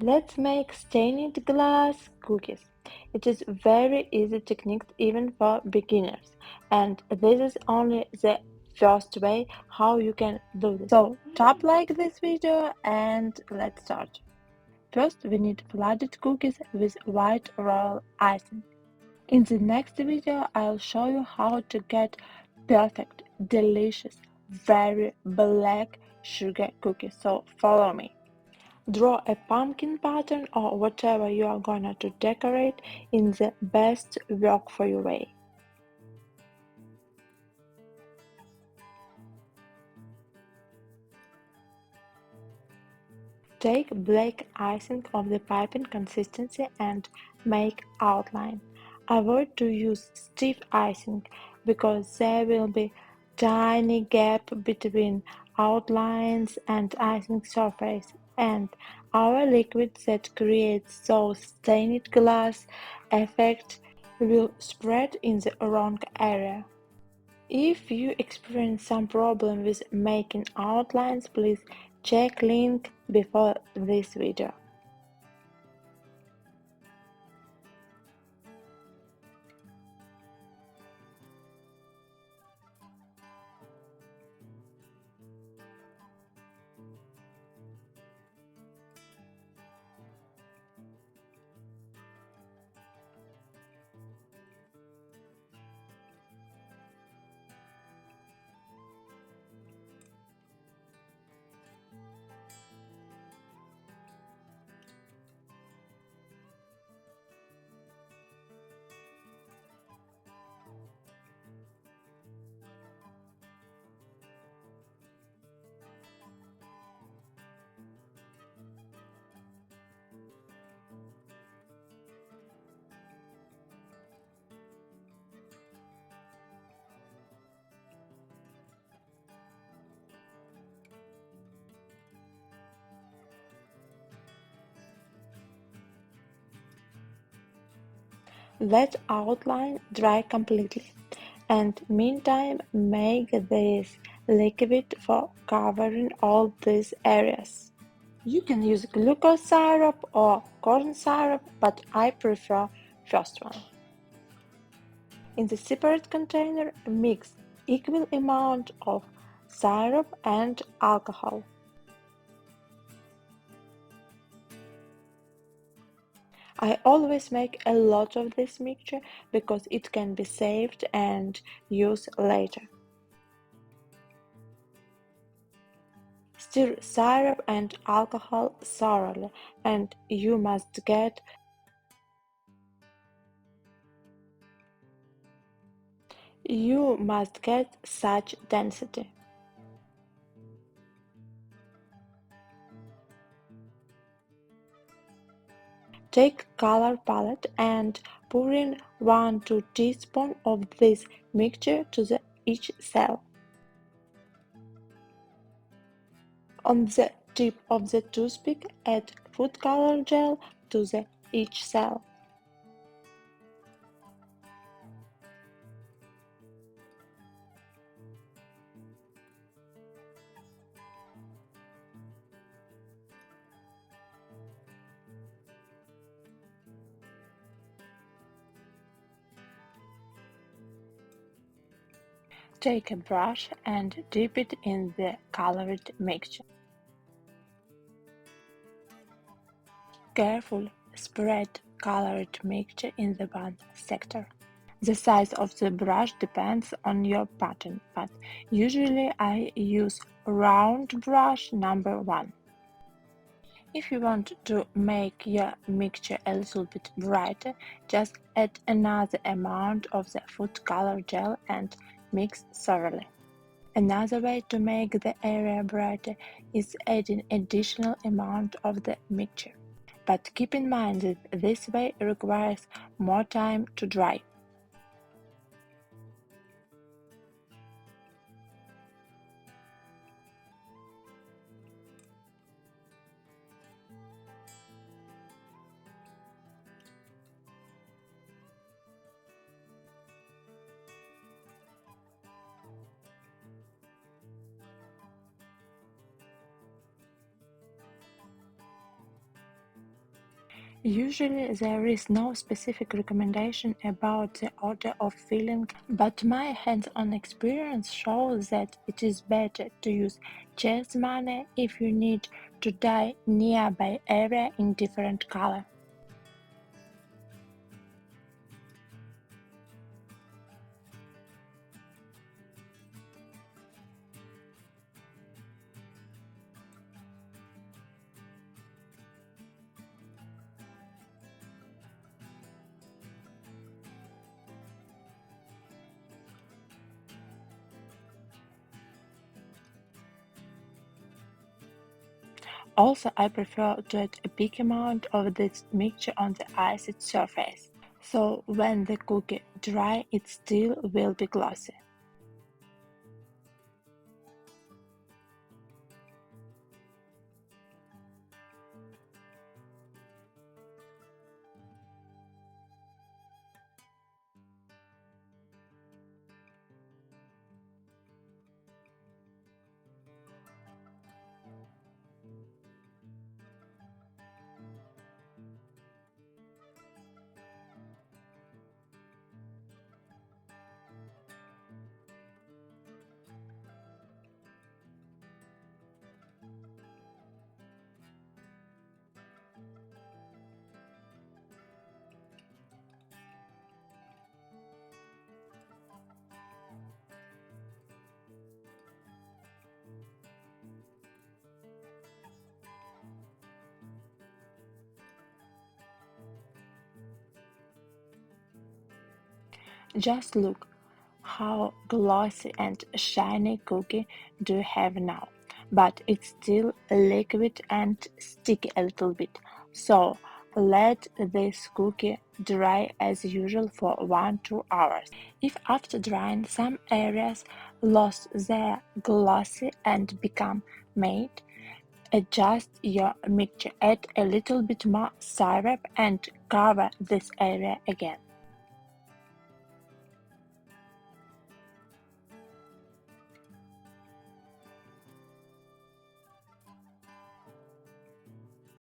Let's make stained glass cookies. It is very easy technique even for beginners, and this is only the first way how you can do this. So tap like this video and let's start. First we need flooded cookies with white royal icing. In the next video I'll show you how to get perfect, delicious, very black sugar cookies, so follow me. Draw a pumpkin pattern or whatever you are gonna to decorate in the best work for you way. Take black icing of the piping consistency and make outline. Avoid to use stiff icing because there will be tiny gap between outlines and icing surface, and our liquid that creates those stained glass effect will spread in the wrong area. If you experience some problem with making outlines, please check link before this video. Let outline dry completely, and meantime make this liquid for covering all these areas. You can use glucose syrup or corn syrup, but I prefer first one. In the separate container, mix equal amount of syrup and alcohol. I always make a lot of this mixture because it can be saved and used later. Stir syrup and alcohol thoroughly, and you must get such density. Take color palette and pour in 1–2 teaspoons of this mixture to each cell. On the tip of the toothpick, add food color gel to each cell. Take a brush and dip it in the colored mixture. Carefully spread colored mixture in the band sector. The size of the brush depends on your pattern, but usually I use round brush number 1. If you want to make your mixture a little bit brighter, just add another amount of the food color gel and mix thoroughly. Another way to make the area brighter is adding additional amount of the mixture, but keep in mind that this way requires more time to dry. Usually, there is no specific recommendation about the order of filling, but my hands-on experience shows that it is better to use chess money if you need to dye nearby area in different color. Also, I prefer to add a big amount of this mixture on the iced surface, so when the cookie dry, it still will be glossy. Just look how glossy and shiny cookie do you have now, but it's still liquid and sticky a little bit. So let this cookie dry as usual for 1-2 hours. If after drying some areas lost their glossy and become matte, adjust your mixture, add a little bit more syrup and cover this area again.